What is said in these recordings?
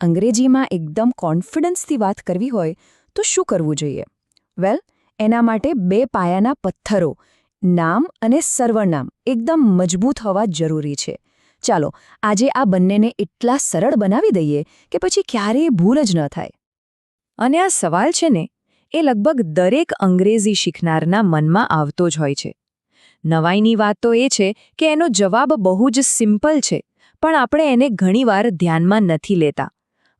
અંગ્રેજીમાં એકદમ કોન્ફિડન્સથી વાત કરવી હોય તો શું કરવું જોઈએ? વેલ, એના માટે બે પાયાના પથ્થરો નામ અને સર્વનામ એકદમ મજબૂત હોવા જરૂરી છે. ચાલો આજે આ બંનેને એટલા સરળ બનાવી દઈએ કે પછી ક્યારેય ભૂલ જ ન થાય. અને આ સવાલ છે ને, એ લગભગ દરેક અંગ્રેજી શીખનારના મનમાં આવતો જ હોય છે. નવાઈની વાત તો એ છે કે એનો જવાબ બહુ જ સિમ્પલ છે, પણ આપણે એને ઘણીવાર ધ્યાનમાં નથી લેતા.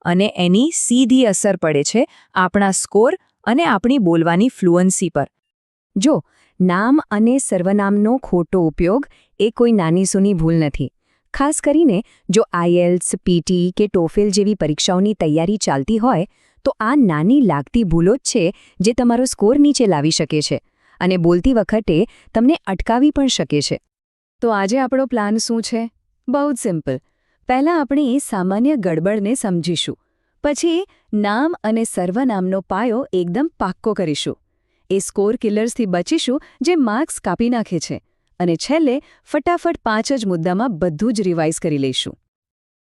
અને એની સીધી અસર પડે છે આપણા સ્કોર અને આપણી બોલવાની ફ્લુઅન્સી પર. જો નામ અને સર્વનામનો ખોટો ઉપયોગ એ કોઈ નાની-સૂની ભૂલ નથી. ખાસ કરીને જો આઈએલ્સ, પીટી કે ટોફેલ જેવી પરીક્ષાઓની તૈયારી ચાલતી હોય તો આ નાની લાગતી ભૂલો જ છે જે તમારો સ્કોર નીચે લાવી શકે છે અને બોલતી વખતે તમને અટકાવી પણ શકે છે. તો આજે આપણો પ્લાન શું છે? બહુ જ સિમ્પલ. પહેલાં આપણે સામાન્ય ગડબડને સમજીશું. પછી નામ અને સર્વનામનો પાયો એકદમ પાક્કો કરીશું. એ સ્કોર કિલર્સથી બચીશું જે માર્ક્સ કાપી નાખે છે. અને છેલ્લે ફટાફટ 5 જ મુદ્દામાં બધું જ રિવાઇઝ કરી લઈશું.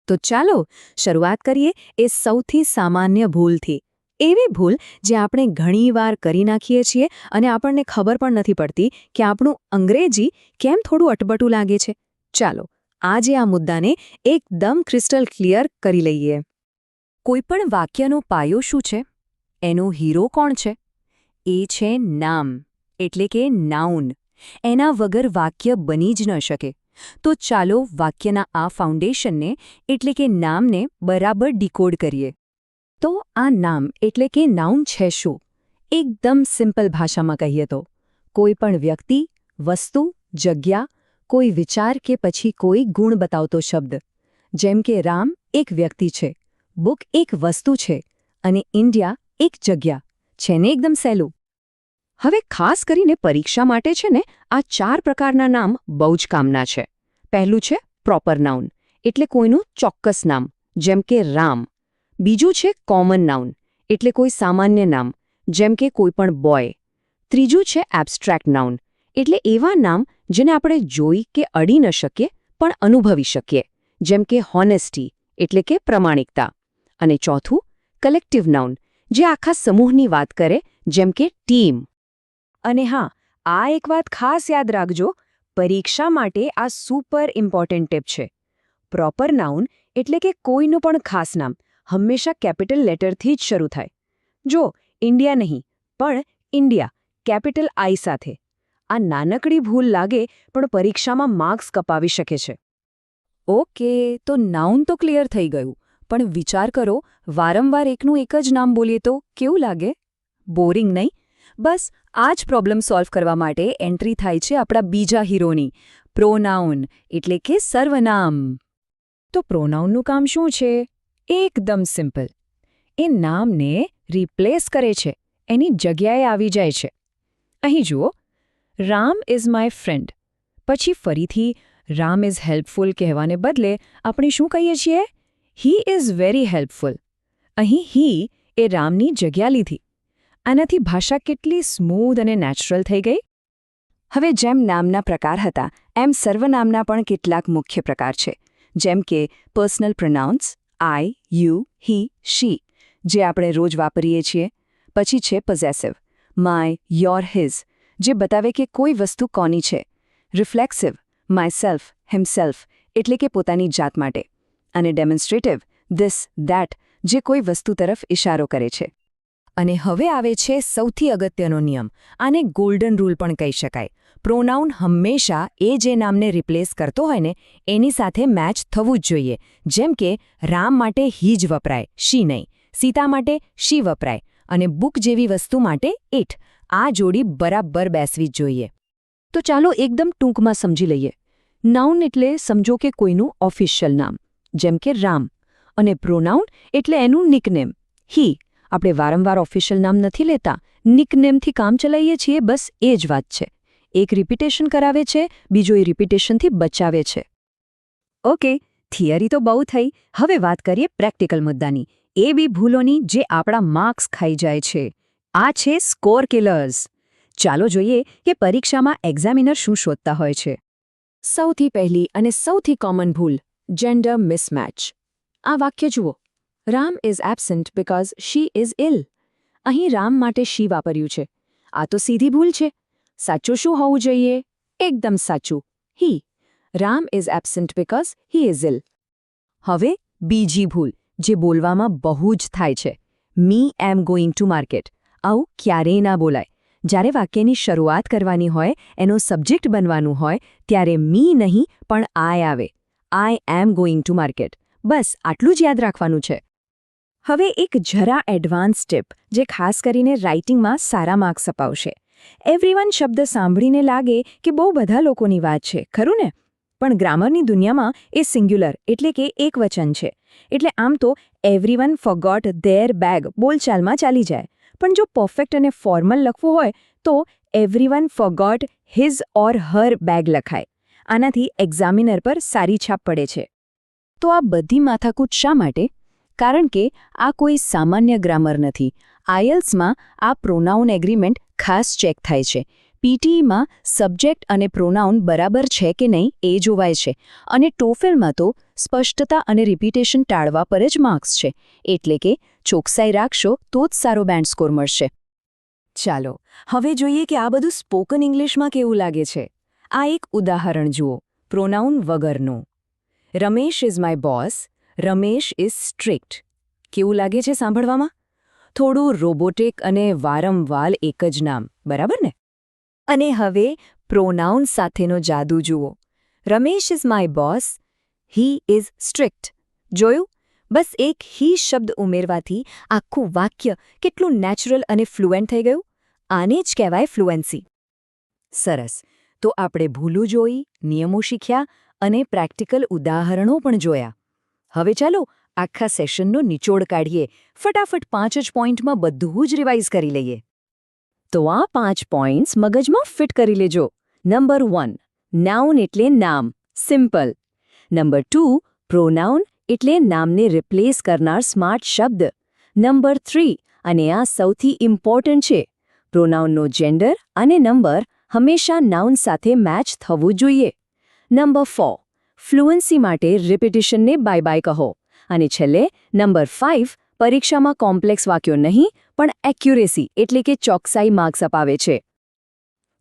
તો ચાલો શરૂઆત કરીએ એ સૌથી સામાન્ય ભૂલથી. એવી ભૂલ જે આપણે ઘણીવાર કરી નાખીએ છીએ અને આપણને ખબર પણ નથી પડતી કે આપણું અંગ્રેજી કેમ થોડું અટપટું લાગે છે. ચાલો આજે આ મુદ્દાને એકદમ ક્રિસ્ટલ ક્લિયર કરી લઈએ. કોઈપણ વાક્યનો પાયો શું છે? એનો હીરો કોણ છે? એ છે નામ, એટલે કે નાઉન. એના વગર વાક્ય બની જ ન શકે. તો ચાલો વાક્યના આ ફાઉન્ડેશનને એટલે કે નામને બરાબર ડીકોડ કરીએ. તો આ નામ એટલે કે નાઉન છે શું? એકદમ સિમ્પલ ભાષામાં કહીએ તો કોઈ પણ વ્યક્તિ, વસ્તુ, જગ્યા, કોઈ વિચાર કે પછી કોઈ ગુણ બતાવતો શબ્દ. જેમ કે રામ એક વ્યક્તિ છે, બુક એક વસ્તુ છે અને ઇન્ડિયા એક જગ્યા. છે ને એકદમ સહેલું. હવે ખાસ કરીને પરીક્ષા માટે છે ને આ 4 પ્રકારના નામ બહુ જ કામના છે. પહેલું છે પ્રોપર નાઉન, એટલે કોઈનું ચોક્કસ નામ, જેમ કે રામ. બીજું છે કોમન નાઉન, એટલે કોઈ સામાન્ય નામ, જેમ કે કોઈ પણ બોય. ત્રીજું છે એબ્સ્ટ્રેક્ટ નાઉન, એટલે એવા નામ જેને આપણે જોઈ કે અડી ન શકીએ પણ અનુભવી શકીએ, જેમ કે હોનેસ્ટી, એટલે કે પ્રમાણિકતા. અને ચોથું કલેક્ટિવ નાઉન, જે આખા સમૂહની વાત કરે, જેમ કે ટીમ. અને હા, આ એક વાત ખાસ યાદ રાખજો, પરીક્ષા માટે આ સુપર ઇમ્પોર્ટન્ટ ટિપ છે. પ્રોપર નાઉન એટલે કે કોઈનું પણ ખાસ નામ હંમેશા કેપિટલ લેટરથી જ શરૂ થાય. જો ઇન્ડિયા નહીં, પણ ઇન્ડિયા કેપિટલ આઈ સાથે. આ નાનકડી ભૂલ લાગે પણ પરીક્ષામાં માર્ક્સ કપાવી શકે છે. ઓકે, તો નાઉન તો ક્લિયર થઈ ગયું. પણ વિચાર કરો, વારંવાર એકનું એક જ નામ બોલીએ તો કેવું લાગે? બોરિંગ નહીં? બસ આ જ પ્રોબ્લેમ સોલ્વ કરવા માટે એન્ટ્રી થાય છે આપણા બીજા હીરોની, પ્રોનાઉન, એટલે કે સર્વનામ. તો પ્રોનાઉનનું કામ શું છે? એકદમ સિમ્પલ. એ નામને રિપ્લેસ કરે છે, એની જગ્યાએ આવી જાય છે. અહીં જુઓ, રામ ઇઝ માય ફ્રેન્ડ. પછી ફરીથી રામ ઇઝ હેલ્પફુલ કહેવાને બદલે આપણે શું કહીએ છીએ? He is very helpful. અહીં હી એ રામની જગ્યા લીધી. આનાથી ભાષા કેટલી સ્મૂધ અને નેચરલ થઈ ગઈ. હવે જેમ નામના પ્રકાર હતા એમ સર્વનામના પણ કેટલાક મુખ્ય પ્રકાર છે, જેમ કે પર્સનલ પ્રોનાઉન્સ, આઈ, યુ, હી, શી, જે આપણે રોજ વાપરીએ છીએ. પછી છે પોઝેસિવ, માય, યોર, હિઝ, જે બતાવે કે કોઈ વસ્તુ કોની છે. રિફ્લેક્સિવ, માયસેલ્ફ, હિમસેલ્ફ, એટલે કે પોતાની જાત માટે. અને ડેમોન્સ્ટ્રેટિવ, ધીસ, ધેટ, જે કોઈ વસ્તુ તરફ ઇશારો કરે છે. અને હવે આવે છે સૌથી અગત્યનો નિયમ. આને ગોલ્ડન રૂલ પણ કહી શકાય. પ્રોનાઉન હંમેશા એ જે નામને રિપ્લેસ કરતો હોય ને એની સાથે મેચ થવું જ જોઈએ. જેમ કે રામ માટે હી જ વપરાય, શી નહીં. સીતા માટે શી વપરાય અને બુક જેવી વસ્તુ માટે ઇટ. આ જોડી બરાબર બેસવી જ જોઈએ. તો ચાલો એકદમ ટૂંકમાં સમજી લઈએ. નાઉન એટલે સમજો કે કોઈનું ઓફિશિયલ નામ, જેમ કે રામ. અને પ્રોનાઉન એટલે એનું નિકનેમ, હી. આપણે વારંવાર ઓફિશિયલ નામ નથી લેતા, નિકનેમથી કામ ચલાવીએ છીએ, બસ એ જ વાત છે. એક રિપીટેશન કરાવે છે, બીજો એ રિપીટેશનથી બચાવે છે. ઓકે, થિયરી તો બહુ થઈ. હવે વાત કરીએ પ્રેક્ટિકલ મુદ્દાની, એવી ભૂલોની જે આપણા માર્ક્સ ખાઈ જાય છે. આ છે સ્કોર કિલર્સ. ચાલો જોઈએ કે પરીક્ષામાં એક્ઝામિનર શું શોધતા હોય છે. સૌથી પહેલી અને સૌથી કોમન ભૂલ, જેન્ડર મિસમેચ. આ વાક્ય જુઓ, Ram is absent because she is ill. અહીં રામ માટે શી વાપર્યું છે. આ તો સીધી ભૂલ છે. સાચું શું હોવું જોઈએ? એકદમ સાચું, he. Ram is absent because he is ill. હવે બીજી ભૂલ જે બોલવામાં બહુ જ થાય છે. Me am going to market. આવું ક્યારેય ના બોલાય. જ્યારે વાક્યની શરૂઆત કરવાની હોય, એનો સબ્જેક્ટ બનવાનું હોય, ત્યારે મી નહીં પણ આઈ આવે. આઈ એમ ગોઈંગ ટુ માર્કેટ. બસ આટલું જ યાદ રાખવાનું છે. હવે એક જરા એડવાન્સ ટિપ જે ખાસ કરીને રાઇટિંગમાં સારા માર્ક્સ અપાવશે. એવરીવન શબ્દ સાંભળીને લાગે કે બહુ બધા લોકોની વાત છે, ખરું ને? પણ ગ્રામરની દુનિયામાં એ સિંગ્યુલર એટલે કે એકવચન છે. એટલે આમ તો એવરીવન ફોરગોટ ધેર બેગ બોલચાલમાં ચાલી જાય. પણ જો પરફેક્ટ અને ફોર્મલ લખવું હોય તો એવરીવન ફોરગોટ હિઝ ઓર હર બેગ લખાય. આનાથી એક્ઝામિનર પર સારી છાપ પડે છે. તો આ બધી માથાકૂટ શા માટે? કારણ કે આ કોઈ સામાન્ય ગ્રામર નથી. આઈએલ્સમાં આ પ્રોનાઉન એગ્રીમેન્ટ ખાસ ચેક થાય છે. પીટીઈમાં સબ્જેક્ટ અને પ્રોનાઉન બરાબર છે કે નહીં એ જોવાય છે. અને ટોફેલમાં તો સ્પષ્ટતા અને રિપીટેશન ટાળવા પર જ માર્ક્સ છે. એટલે કે ચોકસાઈ રાખશો તો જ સારો બેન્ડ સ્કોર મળશે. ચાલો હવે જોઈએ કે આ બધું સ્પોકન ઇંગ્લિશમાં કેવું લાગે છે. આ એક ઉદાહરણ જુઓ, પ્રોનાઉન વગરનું. Ramesh is my boss. Ramesh is strict. કેવું લાગે છે સાંભળવામાં? થોડું રોબોટિક અને વારંવાર એક જ નામ, બરાબર ને? અને હવે પ્રોનાઉન સાથેનો જાદુ જુઓ. Ramesh is my boss. He is strict. જોયું? બસ એક હી શબ્દ ઉમેરવાથી આખું વાક્ય કેટલું નેચરલ અને ફ્લુએન્ટ થઈ ગયું. આને જ કહેવાય ફ્લુએન્સી. સરસ. તો આપણે ભૂલો જોઈ, નિયમો શીખ્યા અને પ્રેક્ટિકલ ઉદાહરણો પણ જોયા. હવે ચાલો આખા સેશનનો નિચોડ કાઢીએ. ફટાફટ 5 જ પોઈન્ટમાં બધું જ રિવાઇઝ કરી લઈએ. તો આ 5 પોઈન્ટ્સ મગજમાં ફિટ કરી લેજો. નંબર 1, નાઉન એટલે નામ, સિમ્પલ. નંબર 2, પ્રોનાઉન એટલે નામને રિપ્લેસ કરનાર સ્માર્ટ શબ્દ. નંબર 3, અને આ સૌથી ઇમ્પોર્ટન્ટ છે, પ્રોનાઉનનો જેન્ડર અને નંબર હંમેશા નાઉન સાથે મેચ થવું જોઈએ. નંબર 4, ફ્લુઅન્સી માટે રિપિટિશનને બાય બાય કહો. અને છેલ્લે નંબર 5, પરીક્ષામાં કોમ્પ્લેક્સ વાક્યો નહીં પણ એક્યુરેસી એટલે કે ચોકસાઈ માર્ક્સ અપાવે છે.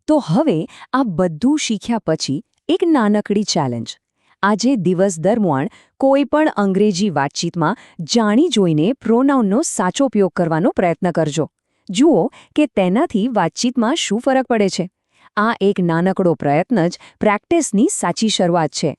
તો હવે આ બધું શીખ્યા પછી એક નાનકડી ચેલેન્જ. આજે દિવસ દરમિયાન કોઈ પણ અંગ્રેજી વાતચીતમાં જાણી જોઈને પ્રોનાઉનનો સાચો ઉપયોગ કરવાનો પ્રયત્ન કરજો. જુઓ કે તેનાથી વાતચીતમાં શું ફરક પડે છે. આ એક નાનકડો પ્રયત્ન જ પ્રેક્ટિસની સાચી શરૂઆત છે.